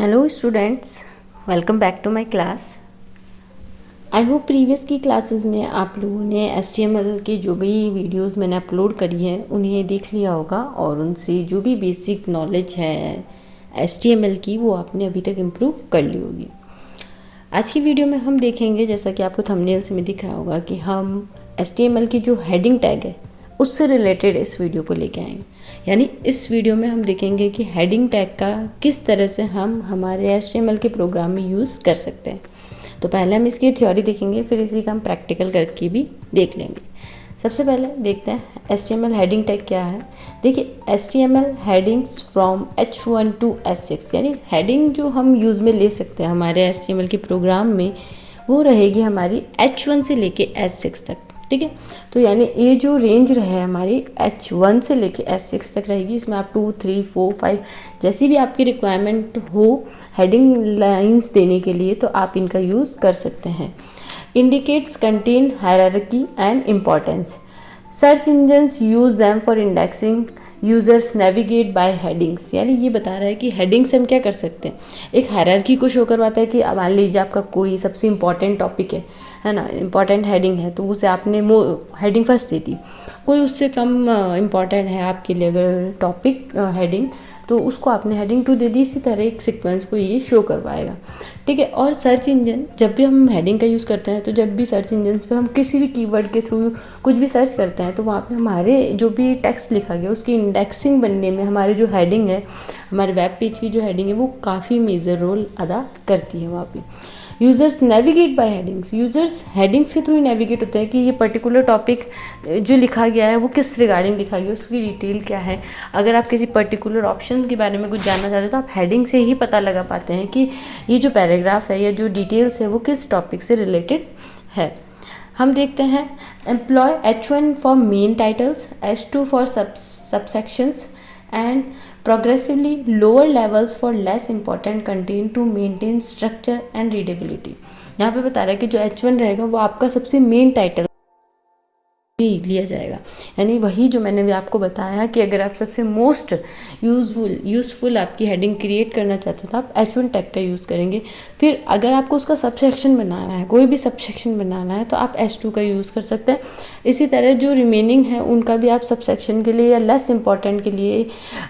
Hello students, welcome back to my class. I hope previous की classes में आप लोगों ने HTML की जो भी वीडियोस मैंने अपलोड करी हैं उन्हें देख लिया होगा और उनसे जो भी बेसिक नॉलेज है HTML की वो आपने अभी तक इम्प्रूव कर ली होगी। आज की वीडियो में हम देखेंगे, जैसा कि आपको थंबनेल से में दिख रहा होगा, कि हम HTML की जो हेडिंग टैग है उससे रिलेटेड इस वीडियो को लेके आएंगे। यानी इस वीडियो में हम देखेंगे कि हेडिंग टैग का किस तरह से हम हमारे HTML के प्रोग्राम में यूज़ कर सकते हैं। तो पहले हम इसकी थ्योरी देखेंगे, फिर इसी का हम प्रैक्टिकल करके भी देख लेंगे। सबसे पहले देखते हैं HTML हेडिंग टैग क्या है। देखिए, HTML headings from H1 to H6, यानी हेडिंग जो हम यूज़ में ले सकते हैं हमारे HTML के प्रोग्राम में, वो रहेगी हमारी H1 से लेके H6 तक। ठीक है, तो यानी ये जो रेंज रहे हमारी H1 से लेके H6 तक रहेगी। इसमें आप 2, 3, 4, 5 जैसी भी आपकी रिक्वायरमेंट हो हेडिंग लाइंस देने के लिए, तो आप इनका यूज़ कर सकते हैं। Indicates content hierarchy and importance. Search engines use them for indexing users navigate by headings. यानी ये बता रहा है कि हेडिंग से हम क्या कर सकते हैं, एक हायरार्की को शो करवाता है कि मान लीजिए आपका कोई सबसे इंपॉर्टेंट टॉपिक है ना, इंपॉर्टेंट हेडिंग है, तो उसे आपने हेडिंग फर्स्ट दे दी। कोई उससे कम इम्पॉर्टेंट है आपके लिए अगर टॉपिक हेडिंग, तो उसको आपने हेडिंग 2 दे दी। इसी तरह एक सीक्वेंस को ये शो करवाएगा। ठीक है, और सर्च इंजन, जब भी हम हेडिंग का यूज़ करते हैं, तो जब भी सर्च इंजन पे हम किसी भी कीवर्ड के थ्रू कुछ भी सर्च करते हैं, तो वहाँ पे हमारे जो भी टेक्स्ट लिखा गया उसकी इंडेक्सिंग बनने में हमारी जो हेडिंग है, हमारे वेब पेज की जो हेडिंग है, वो काफ़ी मेजर रोल अदा करती है वहाँ पे। Users navigate by headings. Users headings के थ्रू ही नेविगेट होते हैं कि ये पर्टिकुलर टॉपिक जो लिखा गया है वो किस रिगार्डिंग लिखा गया है, उसकी डिटेल क्या है। अगर आप किसी पर्टिकुलर ऑप्शन के बारे में कुछ जानना चाहते हैं, तो आप हेडिंग से ही पता लगा पाते हैं कि ये जो पैराग्राफ है या जो डिटेल्स है वो किस टॉपिक से रिलेटेड है। हम देखते हैं employ H1 for main titles, H2 for subsections and progressively lower levels for less important content to maintain structure and readability। यहाँ पे बता रहा है कि जो H1 रहेगा वो आपका सबसे मेन टाइटल भी लिया जाएगा। यानी वही जो मैंने भी आपको बताया कि अगर आप सबसे मोस्ट यूज़फुल आपकी हेडिंग क्रिएट करना चाहते हो तो आप H1 टैग का यूज़ करेंगे। फिर अगर आपको उसका सबसेक्शन बनाना है, कोई भी सबसेक्शन बनाना है, तो आप H2 का यूज़ कर सकते हैं। इसी तरह जो रिमेनिंग है उनका भी आप सबसेक्शन के लिए या लेस इंपॉर्टेंट के लिए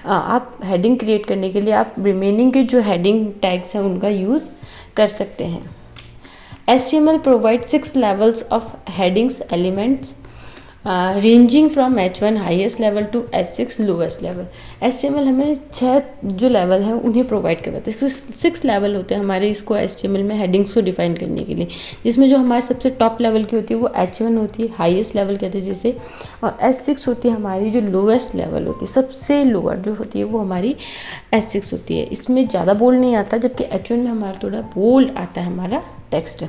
आप हेडिंग क्रिएट करने के लिए आप रिमेनिंग के जो हेडिंग टैग्स हैं उनका यूज़ कर सकते हैं। HTML provides 6 levels of headings elements ranging from H1 highest level to H6 lowest level. HTML हमें 6 जो लेवल हैं उन्हें प्रोवाइड करवाते हैं। 6 लेवल होते हैं हमारे इसको HTML में हेडिंग्स को डिफाइन करने के लिए, जिसमें जो हमारे सबसे टॉप लेवल की होती है वो H1 होती है, हाईएस्ट लेवल कहते हैं जिसे, और H6 होती है हमारी जो लोवेस्ट लेवल होती है, सबसे लोअर जो होती है वो हमारी H6 होती है। इसमें ज़्यादा बोल्ड नहीं आता, जबकि H1 में हमारा थोड़ा बोल्ड आता है हमारा टेक्स्ट।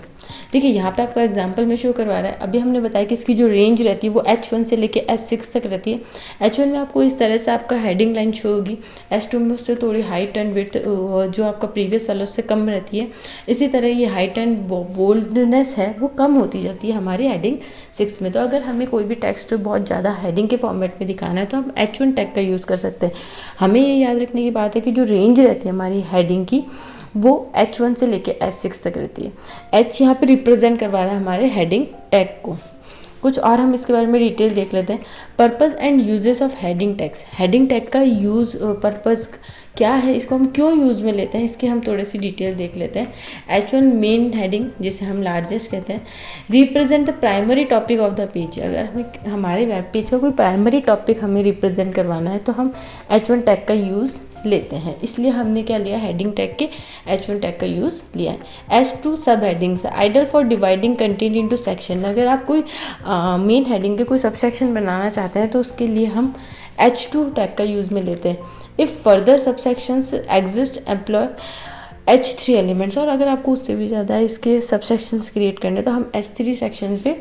देखिए यहाँ पे आपको एग्जांपल में शो करवा रहा है। अभी हमने बताया कि इसकी जो रेंज रहती है वो H1 से लेके H6 तक रहती है। H1 में आपको इस तरह से आपका हेडिंग लाइन शो होगी, H2 में उससे थोड़ी हाइट एंड विड्थ जो आपका प्रीवियस वाला उससे कम रहती है। इसी तरह ये हाइट एंड बोल्डनेस है वो कम होती जाती है हमारी हेडिंग 6 में। तो अगर हमें कोई भी टेक्स्ट बहुत ज़्यादा हेडिंग के फॉर्मेट में दिखाना है तो हम H1 टैग का यूज़ कर सकते हैं। हमें ये याद रखने की बात है कि जो रेंज रहती है हमारी हेडिंग की वो H1 से लेके H6 तक रहती है। H यहाँ पे रिप्रेजेंट करवा रहा है हमारे हेडिंग टैग को। कुछ और हम इसके बारे में डिटेल देख लेते हैं। Purpose and uses of heading tags. Heading tag का यूज़ पर्पस क्या है, इसको हम क्यों यूज़ में लेते हैं, इसकी हम थोड़ी सी डिटेल देख लेते हैं। H1 मेन हेडिंग, जिसे हम लार्जेस्ट कहते हैं, represent the primary topic of the page. अगर हमें हमारे वेब पेज का कोई प्राइमरी टॉपिक हमें रिप्रेजेंट करवाना है तो हम H1 टैग का यूज़ लेते हैं। इसलिए हमने क्या लिया, हेडिंग टैग के H1 टैग का यूज़ लिया है। H2 sub headings, ideal for dividing content into section. अगर आप कोई मेन हेडिंग के कोई सब सेक्शन बनाना चाहते हैं तो उसके लिए हम H2 टैग का यूज़ में लेते हैं। If further sub sections exist employ H3 elements. और अगर आपको उससे भी ज़्यादा इसके सब सेक्शंस क्रिएट करने तो हम H3 सेक्शन पे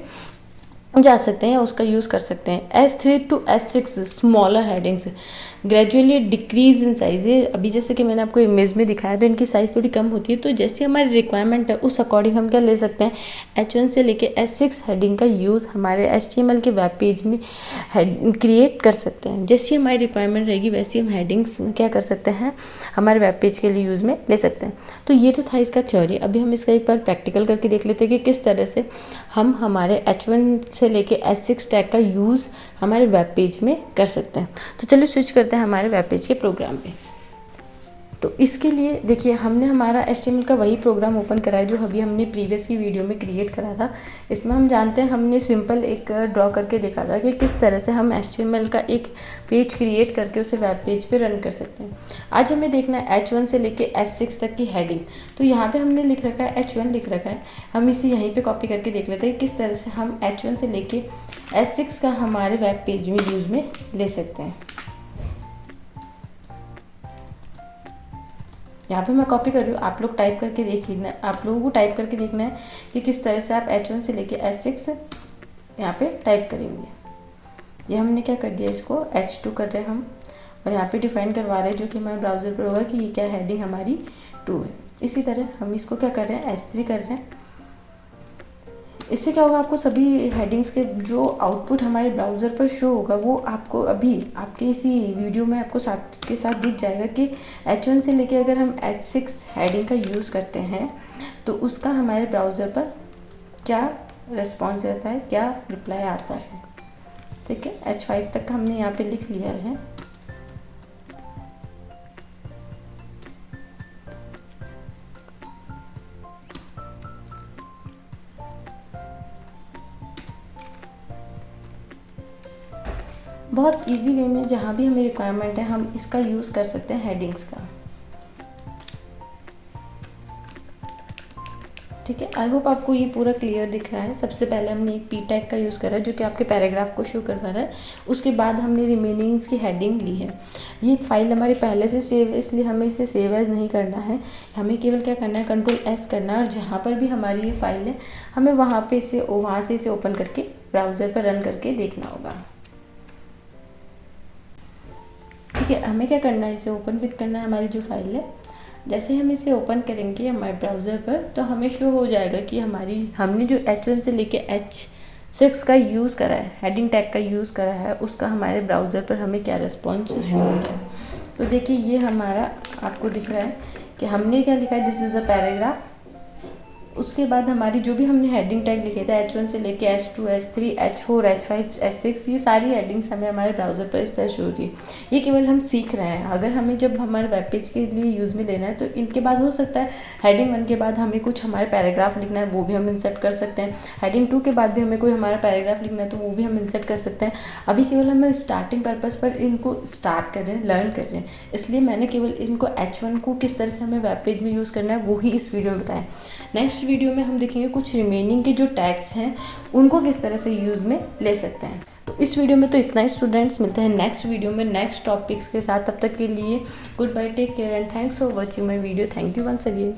जा सकते हैं या उसका यूज़ कर सकते हैं। H3 to H6 smaller headings. Gradually decrease in size. ये अभी जैसे कि मैंने आपको इमेज में दिखाया तो इनकी साइज़ थोड़ी कम होती है, तो जैसे हमारी रिक्वायरमेंट है उस अकॉर्डिंग हम क्या ले सकते हैं, H1 से लेके H6 हेडिंग का यूज़ हमारे HTML के वेब पेज में क्रिएट कर सकते हैं। जैसी हमारी रिक्वायरमेंट रहेगी वैसी हम हेडिंग्स क्या कर सकते हैं, हमारे वेब पेज के लिए यूज़ में ले सकते हैं। तो ये तो था इसका थ्योरी। अभी हम इसका एक बार प्रैक्टिकल करके देख लेते हैं कि किस तरह से हम हमारे H1 से लेके H6 टैग का यूज़ हमारे वेब पेज में कर सकते हैं। तो चलिए स्विच करते हैं हमारे वेब पेज के प्रोग्राम पे। तो इसके लिए देखिए हमने हमारा HTML का वही प्रोग्राम ओपन करा है जो अभी हमने प्रीवियस की वीडियो में क्रिएट करा था। इसमें हम जानते हैं, हमने सिंपल एक ड्रॉ करके देखा था कि किस तरह से हम HTML का एक पेज क्रिएट करके उसे वेब पेज पे रन कर सकते हैं। आज हमें देखना है H1 से लेके H6 तक की हेडिंग। तो यहाँ पे हमने लिख रखा है H1 लिख रखा है, हम इसे यहीं पे कॉपी करके देख लेते हैं किस तरह से हम H1 से लेके H6 का हमारे वेब पेज में यूज़ में ले सकते हैं। यहाँ पे मैं कॉपी कर रही हूँ, आप लोग टाइप करके देख लेना, आप लोगों को टाइप करके देखना है कि किस तरह से आप H1 से लेके H6 यहाँ पे टाइप करेंगे। ये हमने क्या कर दिया, इसको H2 कर रहे हैं हम, और यहाँ पे डिफाइन करवा रहे हैं जो कि हमारे ब्राउज़र पर होगा कि ये क्या हेडिंग हमारी 2 है। इसी तरह हम इसको क्या कर रहे हैं, H3 कर रहे हैं। इससे क्या होगा, आपको सभी हेडिंग्स के जो आउटपुट हमारे ब्राउज़र पर शो होगा वो आपको अभी आपके इसी वीडियो में आपको साथ के साथ दिख जाएगा कि H1 से लेके अगर हम H6 हेडिंग का यूज़ करते हैं तो उसका हमारे ब्राउज़र पर क्या रिस्पॉन्स रहता है, क्या रिप्लाई आता है। ठीक है, H5 तक हमने यहाँ पे लिख लिया है। बहुत इजी वे में जहाँ भी हमें रिक्वायरमेंट है हम इसका यूज़ कर सकते हैं हेडिंग्स का। ठीक है, आई होप आपको ये पूरा क्लियर दिख रहा है। सबसे पहले हमने एक पी टैग का यूज़ करा है जो कि आपके पैराग्राफ को शो करवा रहा है। उसके बाद हमने रिमेनिंग्स की हेडिंग ली है। ये फाइल हमारी पहले से सेव है इसलिए हमें इसे सेव एज नहीं करना है, हमें केवल क्या करना है, Ctrl+S करना है, और जहाँ पर भी हमारी ये फाइल है हमें वहाँ से इसे ओपन करके ब्राउज़र पर रन करके देखना होगा। ठीक है, हमें क्या करना है, इसे ओपन विद करना है हमारी जो फाइल है। जैसे हम इसे ओपन करेंगे हमारे ब्राउज़र पर तो हमें शो हो जाएगा कि हमने जो H1 से लेके H6 का यूज़ करा है, हेडिंग टैग का यूज़ करा है, उसका हमारे ब्राउज़र पर हमें क्या रिस्पॉन्स शो हो गया। तो देखिए ये हमारा आपको दिख रहा है कि हमने क्या लिखा है, दिस इज़ अ पैराग्राफ। उसके बाद हमारी जो भी हमने हेडिंग टैग लिखे थे H1 से लेके H2, H3, H4, H5, H6, ये सारी हेडिंग्स हमें हमारे ब्राउज़र पर इस तरह शो होती है। ये केवल हम सीख रहे हैं। अगर हमें जब हमारे वेब पेज के लिए यूज़ में लेना है तो इनके बाद हो सकता है हेडिंग 1 के बाद हमें कुछ हमारे पैराग्राफ लिखना है, वो भी हम इंसर्ट कर सकते हैं। हेडिंग 2 के बाद भी हमें कोई हमारा पैराग्राफ लिखना है तो वो भी हम इंसर्ट कर सकते हैं। अभी केवल हमें स्टार्टिंग पर्पज़ पर इनको स्टार्ट कर रहे हैं, लर्न कर रहे हैं, इसलिए मैंने केवल इनको H1 को किस तरह से हमें वेब पेज में यूज़ करना है वो ही इस वीडियो में बताया। नेक्स्ट वीडियो में हम देखेंगे कुछ रिमेनिंग के जो टैग्स हैं उनको किस तरह से यूज़ में ले सकते हैं। तो इस वीडियो में तो इतना ही स्टूडेंट्स, मिलते हैं नेक्स्ट वीडियो में नेक्स्ट टॉपिक्स के साथ। तब तक के लिए good bye, take care and thanks for watching my video. Thank you once again.